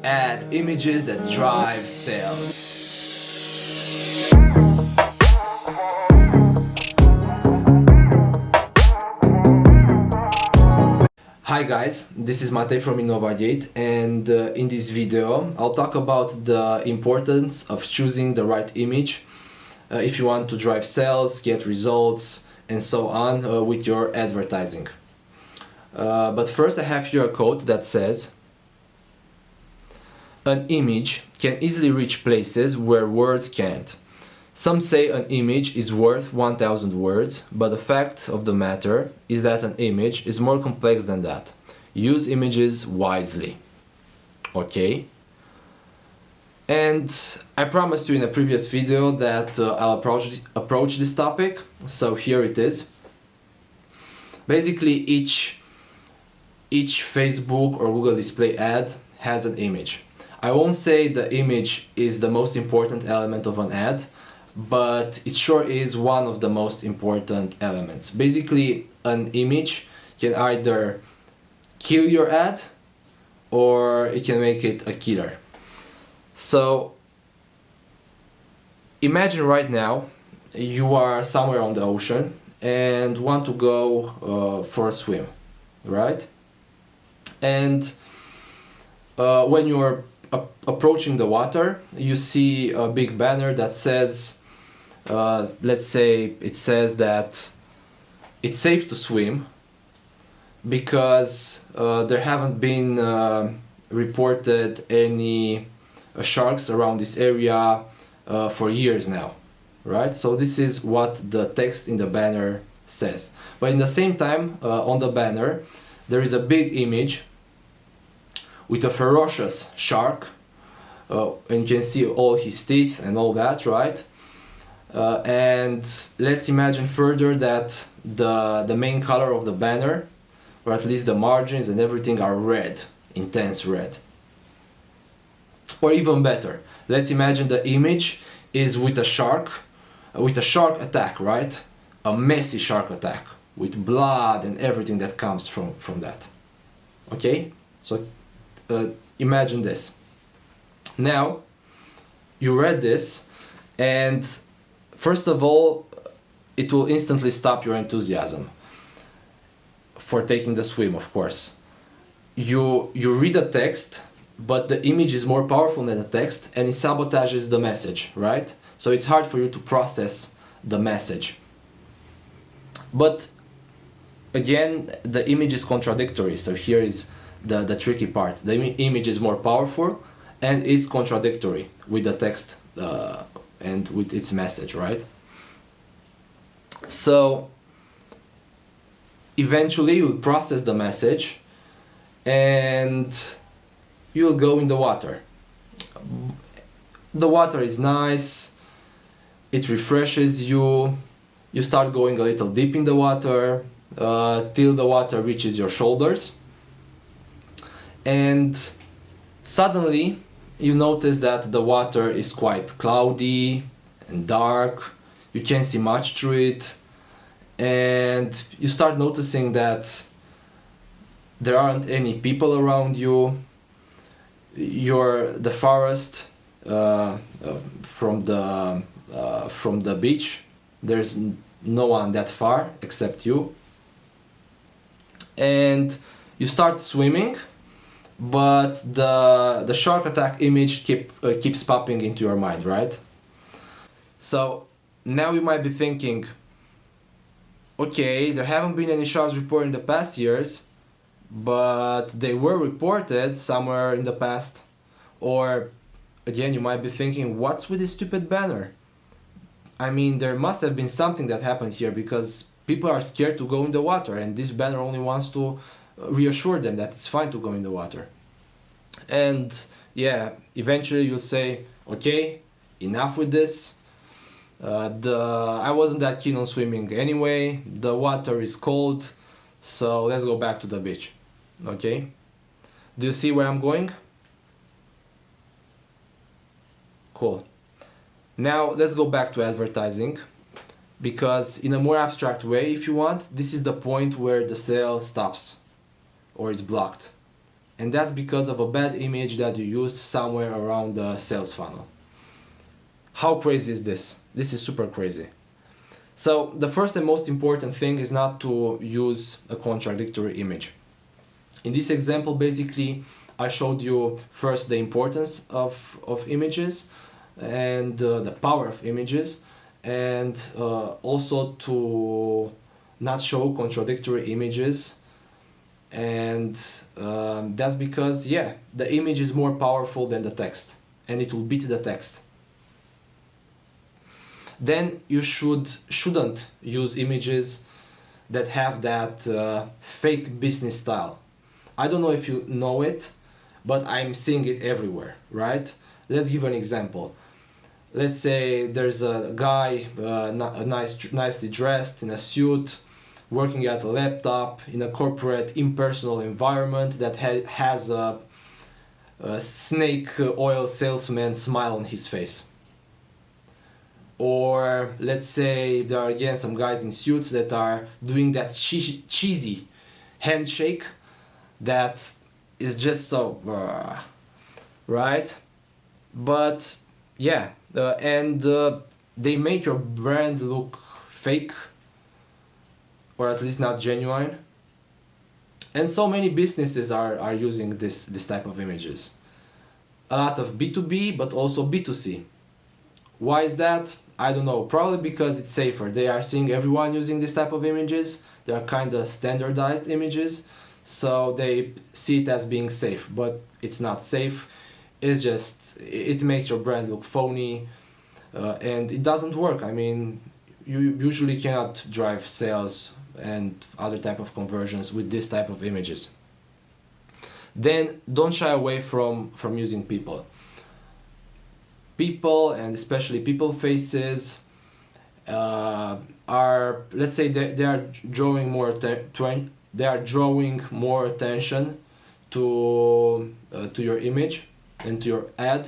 ad images that drive sales. Hi guys, this is Matei from Inovagate, and in this video I'll talk about the importance of choosing the right image if you want to drive sales, get results and so on with your advertising. But first I have here a quote that says, "An image can easily reach places where words can't. Some say an image is worth 1,000 words, but the fact of the matter is that an image is more complex than that. Use images wisely." Okay? And I promised you in a previous video that I'll approach this topic, so here it is. Basically, each Facebook or Google display ad has an image. I won't say the image is the most important element of an ad, but it sure is one of the most important elements. Basically, an image can either kill your ad or it can make it a killer. So imagine right now you are somewhere on the ocean and want to go for a swim, right? And when you're approaching the water, you see a big banner that says, let's say it says that it's safe to swim because there haven't been reported any sharks around this area for years now, right? So this is what the text in the banner says. But in the same time, on the banner, there is a big image with a ferocious shark, and you can see all his teeth and all that, right? And let's imagine further that the main color of the banner, or at least the margins and everything, are red, intense red. Or even better, let's imagine the image is with a shark attack, right? A messy shark attack with blood and everything that comes from that. Okay? So imagine this. Now, you read this, and first of all, it will instantly stop your enthusiasm for taking the swim, of course. You read the text, but the image is more powerful than the text, and it sabotages the message, right? So it's hard for you to process the message. But again, the image is contradictory, so here is the tricky part. The image is more powerful and is contradictory with the text and with its message, right? So eventually you'll process the message and you'll go in the water. The water is nice, it refreshes you, you start going a little deep in the water till the water reaches your shoulders, and suddenly you notice that the water is quite cloudy and dark, you can't see much through it, and you start noticing that there aren't any people around you. You're the farthest from the beach. There's no one that far except you, and you start swimming, but the shark attack image keeps popping into your mind, right? So now you might be thinking, okay, there haven't been any sharks reported in the past years, but they were reported somewhere in the past. Or again, you might be thinking, what's with this stupid banner? I mean, there must have been something that happened here, because people are scared to go in the water, and this banner only wants to reassure them that it's fine to go in the water. And yeah, eventually you'll say, okay, enough with this. I wasn't that keen on swimming anyway, the water is cold, so let's go back to the beach. Okay? Do you see where I'm going? Cool. Now let's go back to advertising, because in a more abstract way, if you want, this is the point where the sale stops or is blocked. and that's because of a bad image that you used somewhere around the sales funnel. How crazy is this? This is super crazy. So the first and most important thing is not to use a contradictory image. In this example, basically, I showed you first the importance of images and the power of images, and also to not show contradictory images. And that's because, yeah, the image is more powerful than the text, and it will beat the text. Then you shouldn't use images that have that fake business style. I don't know if you know it, but I'm seeing it everywhere, right? Let's give an example. Let's say there's a guy, nicely dressed in a suit, working at a laptop in a corporate impersonal environment that has a snake oil salesman smile on his face. Or let's say there are again some guys in suits that are doing that cheesy handshake that is just so right. But yeah, and they make your brand look fake, or at least not genuine. And so many businesses are using this type of images. A lot of B2B, but also B2C. Why is that? I don't know. Probably because it's safer. They are seeing everyone using this type of images. They are kind of standardized images, so they see it as being safe. But it's not safe. It's just, it makes your brand look phony, and it doesn't work. I mean, you usually cannot drive sales and other type of conversions with this type of images. Then don't shy away from using people. People, and especially people faces, are, let's say, they are drawing more attention to your image and to your ad.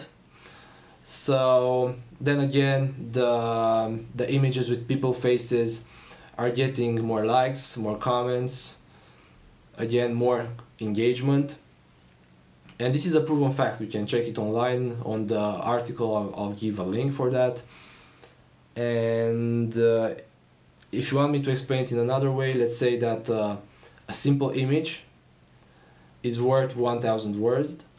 So then again, the images with people faces are getting more likes, more comments, again more engagement. And this is a proven fact. You can check it online on the article. I'll give a link for that. And if you want me to explain it in another way, let's say that a simple image is worth 1,000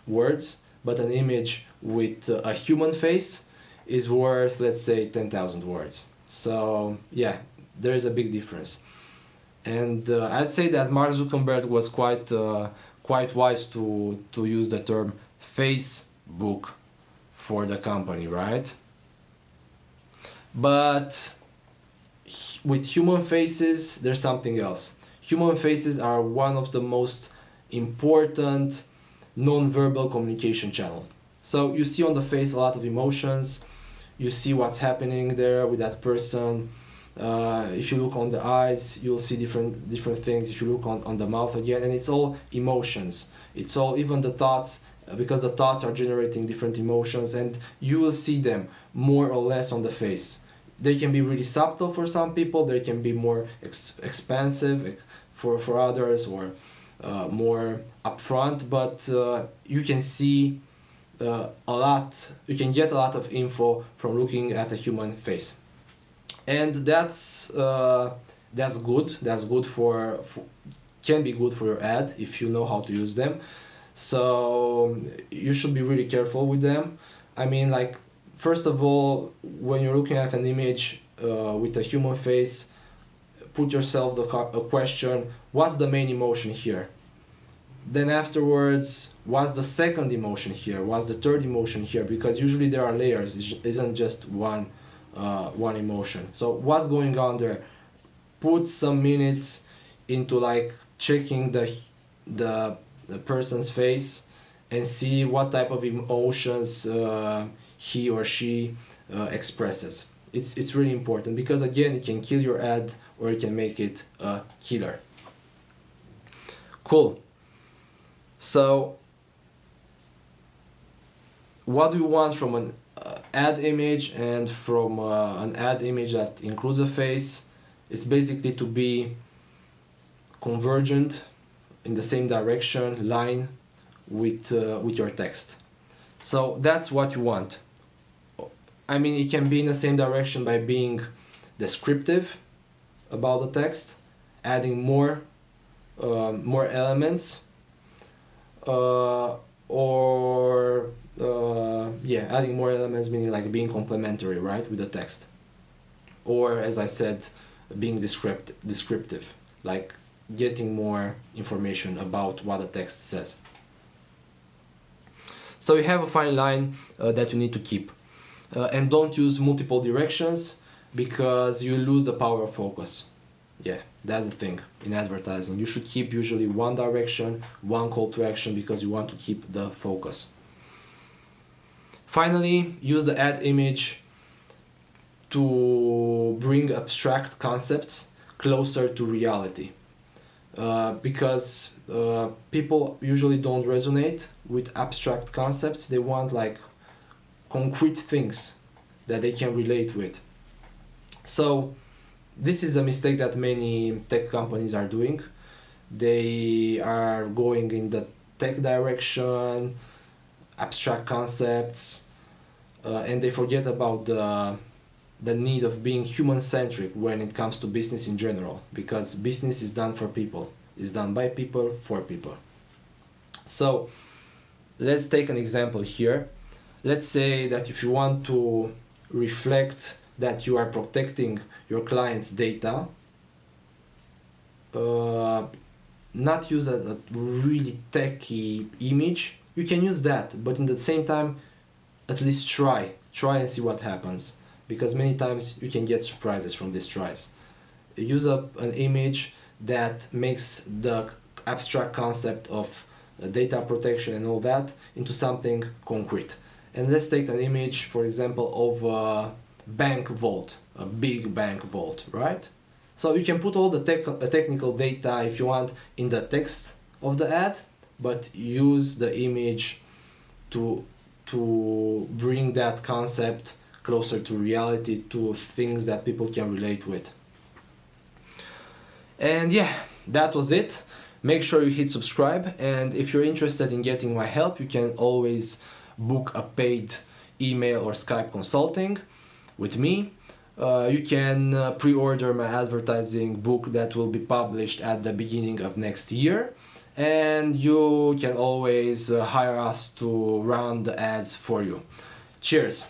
words, but an image with a human face is worth, let's say, 10,000 words. So yeah, there is a big difference. And I'd say that Mark Zuckerberg was quite wise to use the term Facebook for the company, right? But with human faces, there's something else. Human faces are one of the most important non-verbal communication channel. So you see on the face a lot of emotions, you see what's happening there with that person. If you look on the eyes, you'll see different things. If you look on the mouth again, and it's all emotions. It's all, even the thoughts, because the thoughts are generating different emotions, and you will see them more or less on the face. They can be really subtle for some people. They can be more expansive for others, or more upfront. But you can see a lot. You can get a lot of info from looking at a human face. And that's good. That's good for can be good for your ad if you know how to use them. So you should be really careful with them. I mean, like, first of all, when you're looking at an image with a human face, put yourself a question: what's the main emotion here? Then afterwards, what's the second emotion here? What's the third emotion here? Because usually there are layers. It isn't just one emotion. So what's going on there? Put some minutes into like checking the person's face and see what type of emotions he or she expresses. It's really important, because again, it can kill your ad or it can make it a killer. Cool. So what do you want from an ad image and from an ad image that includes a face? It's basically to be convergent in the same direction, line with your text. So that's what you want. I mean, it can be in the same direction by being descriptive about the text, adding more elements, adding more elements, meaning like being complementary, right, with the text. Or, as I said, being descriptive, like getting more information about what the text says. So you have a fine line that you need to keep. And don't use multiple directions because you lose the power of focus. Yeah, that's the thing in advertising. You should keep usually one direction, one call to action, because you want to keep the focus. Finally, use the ad image to bring abstract concepts closer to reality. Because people usually don't resonate with abstract concepts. They want like concrete things that they can relate with. So this is a mistake that many tech companies are doing. They are going in the tech direction, abstract concepts, and they forget about the need of being human-centric when it comes to business in general, because business is done for people, is done by people, for people. So let's take an example here. Let's say that if you want to reflect that you are protecting your client's data, not use a really techy image. You can use that, but in the same time, at least try and see what happens, because many times you can get surprises from these tries. Use an image that makes the abstract concept of data protection and all that into something concrete. And let's take an image, for example, of a bank vault, a big bank vault, right? So you can put all the technical data, if you want, in the text of the ad, but use the image to bring that concept closer to reality, to things that people can relate with. And yeah, that was it. Make sure you hit subscribe, and if you're interested in getting my help, you can always book a paid email or Skype consulting with me. You can pre-order my advertising book that will be published at the beginning of next year, and you can always hire us to run the ads for you. Cheers!